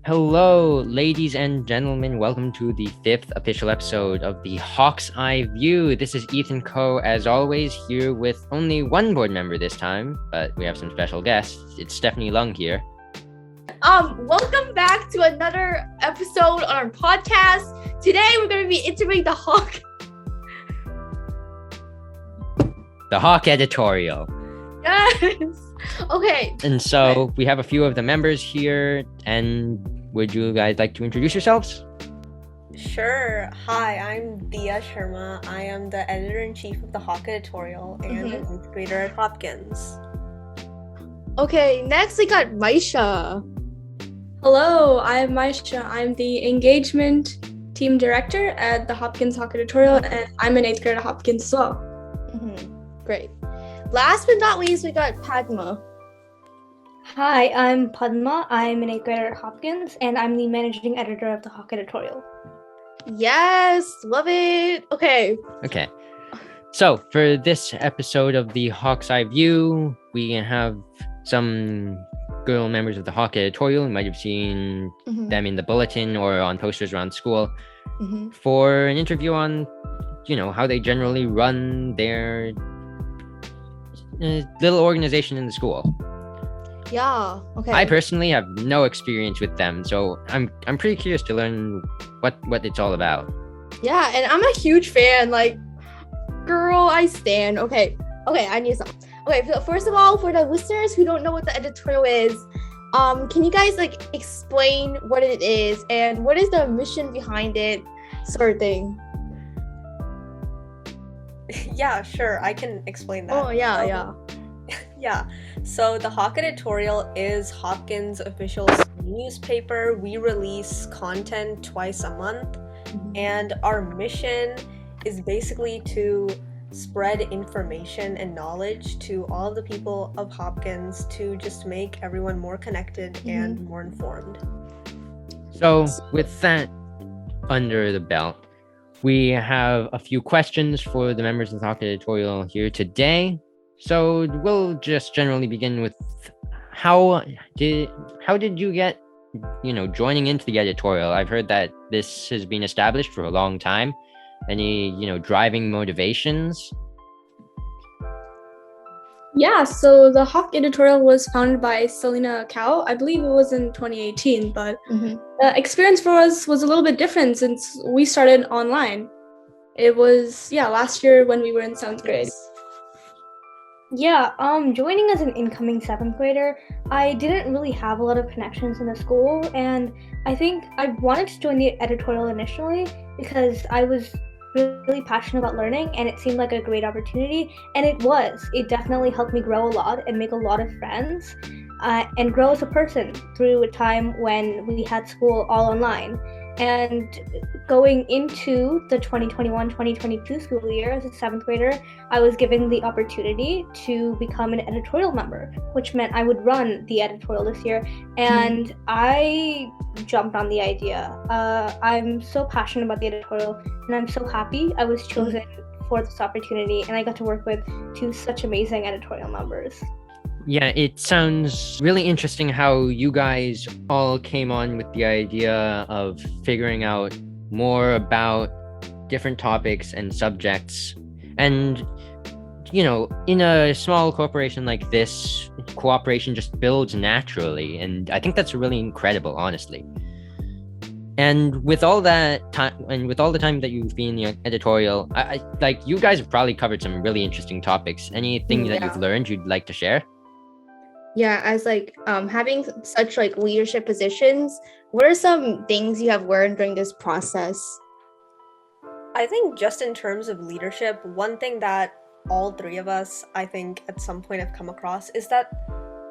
Hello, ladies and gentlemen. Welcome to the 5th official episode of the Hawk's Eye View. This is Ethan Coe, as always, here with only one board member this time, but we have some special guests. It's Stephanie Lung here. Welcome back to another episode on our podcast. Today we're going to be interviewing the Hawk. The Hawk Editorial. Yes. Okay. And so we have a few of the members here, and would you guys like to introduce yourselves? Sure. Hi, I'm Dia Sharma. I am the editor-in-chief of the Hawk Editorial and an 8th grader at Hopkins. Okay, next we got Maisha. Hello, I'm Maisha. I'm the engagement team director at the Hopkins Hawk Editorial, and I'm an 8th grader at Hopkins as well. Great. Last but not least, we got Padma. Hi, I'm Padma. I'm an 8th grader at Hopkins, and I'm the managing editor of the Hawk Editorial. Yes, love it. Okay. So for this episode of the Hawk's Eye View, we have some girl members of the Hawk Editorial. You might have seen them in the bulletin or on posters around school for an interview on, how they generally run their little organization in the school. Yeah. Okay. I personally have no experience with them, so I'm pretty curious to learn what it's all about. Yeah, and I'm a huge fan. Like, girl, I stan. Okay, I need some. Okay, so first of all, for the listeners who don't know what the editorial is, can you guys explain what it is and what is the mission behind it, sort of thing? Yeah, sure. I can explain that. Oh, yeah. Yeah. So the Hawk Editorial is Hopkins' official newspaper. We release content twice a month, and our mission is basically to spread information and knowledge to all the people of Hopkins to just make everyone more connected and more informed. So with that under the belt, we have a few questions for the members of the Hawk Editorial here today. So we'll just generally begin with how did you get, joining into the editorial? I've heard that this has been established for a long time. Any, driving motivations? Yeah, so the Hawk Editorial was founded by Selena Cow. I believe it was in 2018, but the experience for us was a little bit different since we started online. It was, last year when we were in 7th grade. Yeah, joining as an incoming 7th grader, I didn't really have a lot of connections in the school, and I think I wanted to join the editorial initially because I was really passionate about learning, and it seemed like a great opportunity, and it was. It definitely helped me grow a lot and make a lot of friends, and grow as a person through a time when we had school all online. And going into the 2021-2022 school year as a 7th grader, I was given the opportunity to become an editorial member, which meant I would run the editorial this year, and I jumped on the idea. I'm so passionate about the editorial, and I'm so happy I was chosen for this opportunity, and I got to work with two such amazing editorial members. Yeah, it sounds really interesting how you guys all came on with the idea of figuring out more about different topics and subjects. And, in a small corporation like this, cooperation just builds naturally. And I think that's really incredible, honestly. And with all that time, and with all the time that you've been in the editorial, I you guys have probably covered some really interesting topics. Anything that you've learned you'd like to share? Yeah, as having such leadership positions, what are some things you have learned during this process? I think just in terms of leadership, one thing that all three of us, I think, at some point have come across is that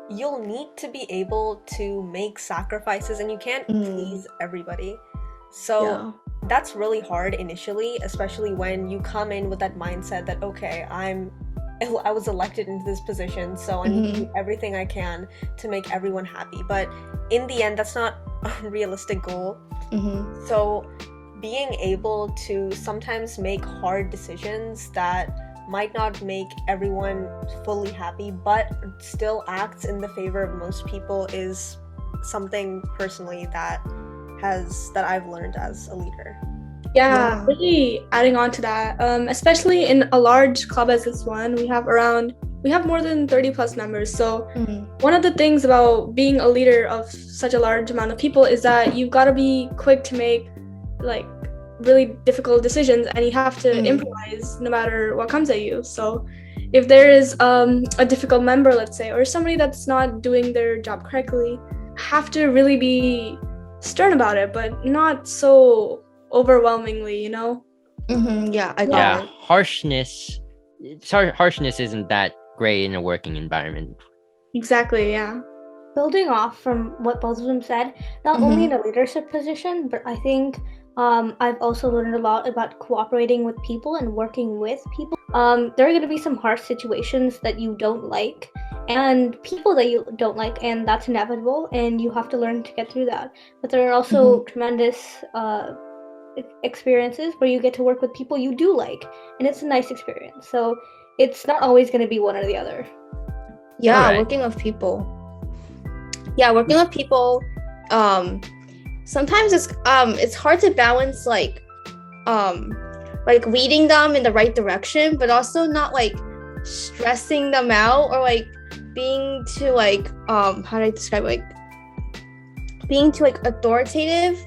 you'll need to be able to make sacrifices, and you can't please everybody. So that's really hard initially, especially when you come in with that mindset that, okay, I was elected into this position, so I need to do everything I can to make everyone happy. But in the end, that's not a realistic goal. So being able to sometimes make hard decisions that might not make everyone fully happy, but still acts in the favor of most people is something personally that I've learned as a leader. Yeah, really adding on to that, especially in a large club as this one, we have more than 30 plus members. So one of the things about being a leader of such a large amount of people is that you've got to be quick to make like really difficult decisions, and you have to improvise no matter what comes at you. So if there is a difficult member, let's say, or somebody that's not doing their job correctly, have to really be stern about it, but not so overwhelmingly, you know? Yeah, I got it. Harshness isn't that great in a working environment. Exactly, yeah. Building off from what both of them said, not only in a leadership position, but I think I've also learned a lot about cooperating with people and working with people. There are going to be some harsh situations that you don't like and people that you don't like, and that's inevitable, and you have to learn to get through that. But there are also tremendous experiences where you get to work with people you do like, and it's a nice experience. So it's not always going to be one or the other. Yeah, Alright. working with people. Sometimes it's hard to balance like leading them in the right direction, but also not like stressing them out or like being too like how do I describe it? Like being too like authoritative.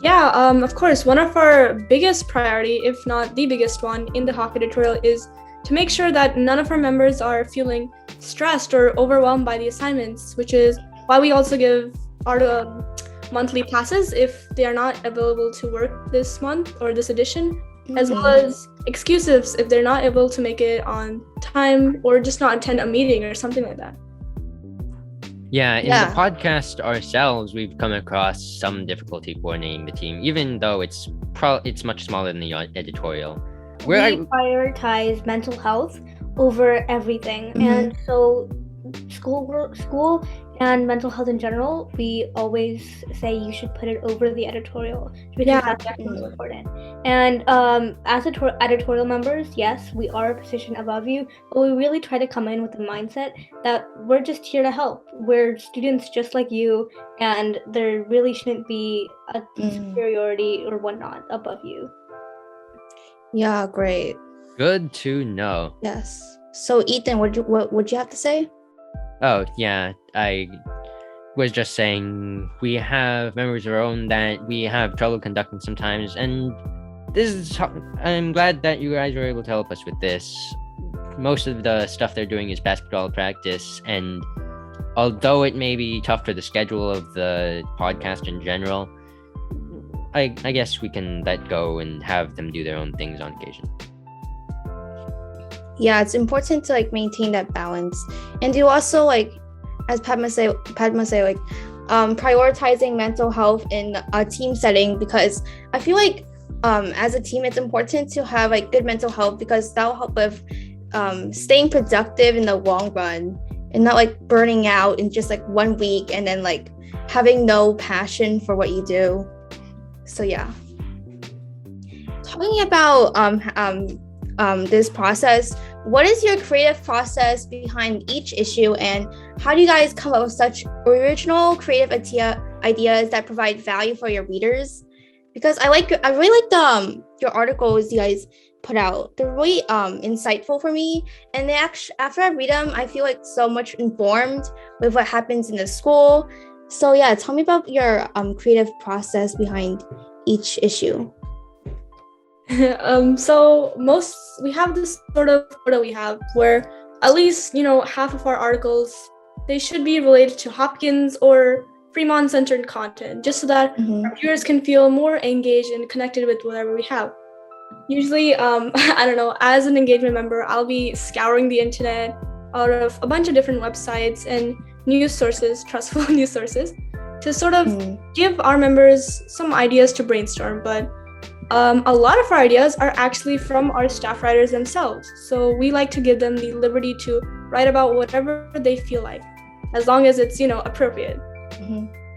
Yeah, of course, one of our biggest priority, if not the biggest one in the Hawk Editorial, is to make sure that none of our members are feeling stressed or overwhelmed by the assignments, which is why we also give our monthly passes if they are not available to work this month or this edition, as well as excuses if they're not able to make it on time or just not attend a meeting or something like that. Yeah, in the podcast ourselves, we've come across some difficulty coordinating the team, even though it's much smaller than the editorial. We prioritize mental health over everything, and so school and mental health in general, we always say you should put it over the editorial because that's definitely important. And as editorial members, yes, we are a position above you, but we really try to come in with the mindset that we're just here to help. We're students just like you, and there really shouldn't be a superiority or whatnot above you. Yeah, great. Good to know. Yes. So Ethan, what would you have to say? Oh, yeah, I was just saying we have members of our own that we have trouble conducting sometimes, and I'm glad that you guys were able to help us with this. Most of the stuff they're doing is basketball practice, and although it may be tough for the schedule of the podcast in general, I guess we can let go and have them do their own things on occasion. Yeah, it's important to like maintain that balance, and you also like, as Padma say like prioritizing mental health in a team setting, because I feel like as a team it's important to have like good mental health, because that will help with staying productive in the long run and not like burning out in just like 1 week and then like having no passion for what you do. So yeah, talking about this process, what is your creative process behind each issue, and how do you guys come up with such original creative ideas that provide value for your readers? Because I really like your articles you guys put out. They're really insightful for me, and they actually, after I read them, I feel like so much informed with what happens in the school. So yeah, tell me about your creative process behind each issue. So we have this sort of quota we have where at least, half of our articles, they should be related to Hopkins or Fremont-centered content, just so that our viewers can feel more engaged and connected with whatever we have. Usually, I don't know, as an engagement member, I'll be scouring the internet out of a bunch of different websites and news sources, trustful news sources, to sort of give our members some ideas to brainstorm. But a lot of our ideas are actually from our staff writers themselves. So we like to give them the liberty to write about whatever they feel like, as long as it's, appropriate.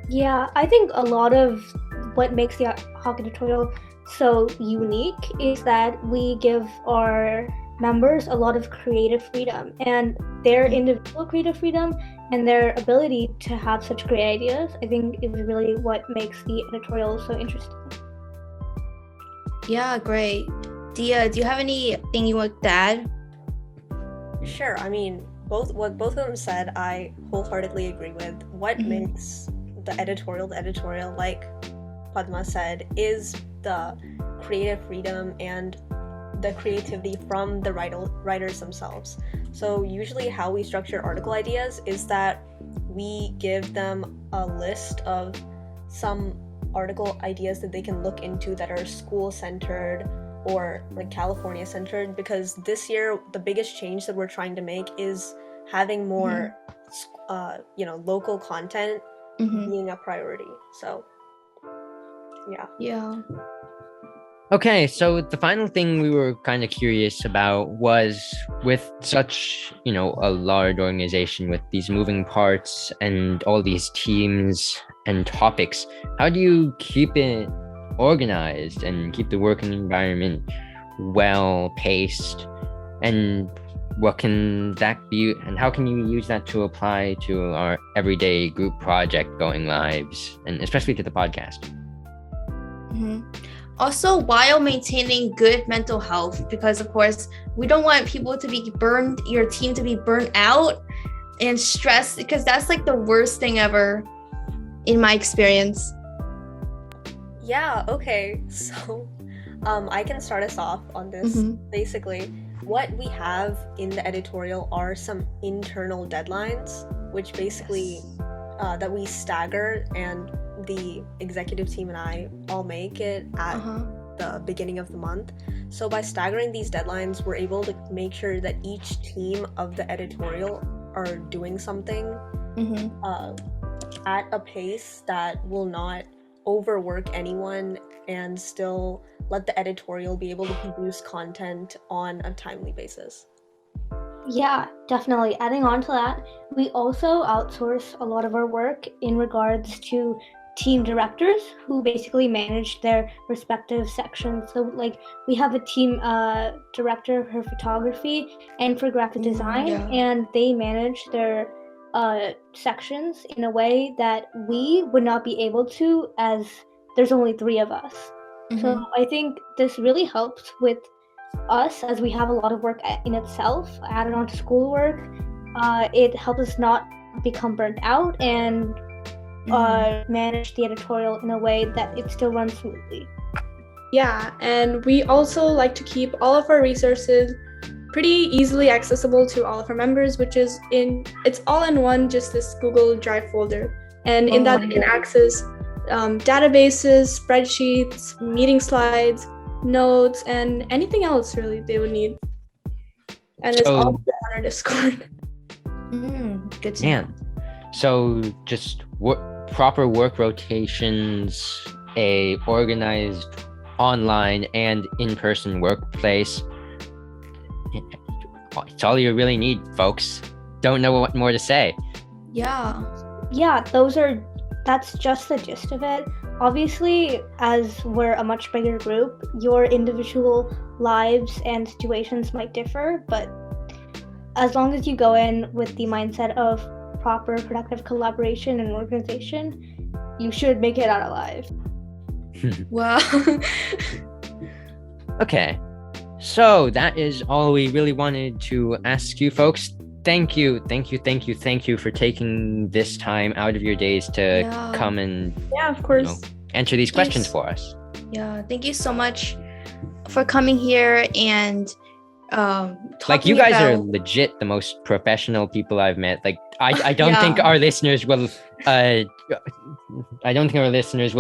Yeah, I think a lot of what makes the Hawk Editorial so unique is that we give our members a lot of creative freedom, and their individual creative freedom and their ability to have such great ideas, I think, is really what makes the editorial so interesting. Yeah, great. Dia, do you have anything you want to add? Sure. I mean, what both of them said, I wholeheartedly agree with. What makes the editorial, like Padma said, is the creative freedom and the creativity from the writers themselves. So usually how we structure article ideas is that we give them a list of some article ideas that they can look into that are school-centered or like California-centered, because this year the biggest change that we're trying to make is having more local content being a priority. So Yeah. Okay, so the final thing we were kind of curious about was, with such, a large organization with these moving parts and all these teams and topics, how do you keep it organized and keep the working environment well paced? And what can that be, and how can you use that to apply to our everyday group project going lives, and especially to the podcast? Also, while maintaining good mental health, because of course we don't want people to be your team to be burnt out and stressed, because that's like the worst thing ever in my experience. Yeah, okay. So I can start us off on this. Basically, what we have in the editorial are some internal deadlines, which basically that we stagger, and the executive team and I all make it at the beginning of the month. So by staggering these deadlines, we're able to make sure that each team of the editorial are doing something at a pace that will not overwork anyone and still let the editorial be able to produce content on a timely basis. Yeah, definitely. Adding on to that, we also outsource a lot of our work in regards to team directors who basically manage their respective sections. So like we have a team director for photography and for graphic design, and they manage their sections in a way that we would not be able to, as there's only 3 of us. So I think this really helps with us, as we have a lot of work in itself added on to schoolwork. It helps us not become burnt out and manage the editorial in a way that it still runs smoothly. Yeah, and we also like to keep all of our resources pretty easily accessible to all of our members, which is it's all in one, just this Google Drive folder. And in that they can access databases, spreadsheets, meeting slides, notes, and anything else really they would need. And it's all on our Discord. Good to know. So just proper work rotations, a organized online and in-person workplace. It's all you really need, folks. Don't know what more to say. Yeah, that's just the gist of it. Obviously, as we're a much bigger group, your individual lives and situations might differ, but as long as you go in with the mindset of proper productive collaboration and organization, you should make it out alive. Wow. Okay, so that is all we really wanted to ask you folks. Thank you for taking this time out of your days to come and of course answer these questions for us. Thank you so much for coming here and like, you guys are legit the most professional people I've met. Like, I don't think our listeners will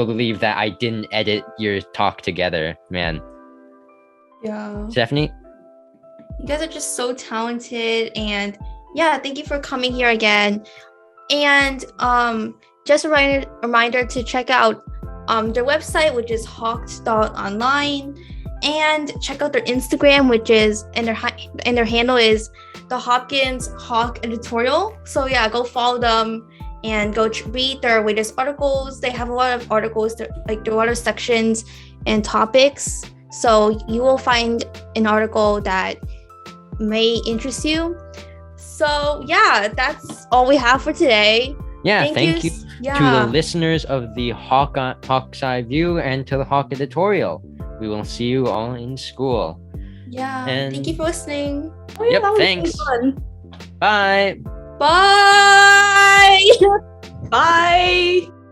believe that I didn't edit your talk together, man. Yeah, Stephanie, you guys are just so talented, and thank you for coming here again. And just a reminder to check out their website, which is hawk.online, and check out their Instagram, which is and their handle is the Hopkins Hawk Editorial. So go follow them and go read their latest articles. They have a lot of articles, there are a lot of sections and topics, so you will find an article that may interest you. So yeah, that's all we have for today. Yeah, thank you s- to the listeners of the Hawk's Eye View and to the Hawk Editorial. We will see you all in school. Yeah, And- thank you for listening. Oh, yeah, Yep, that was really thanks. fun. Bye. Bye. Bye.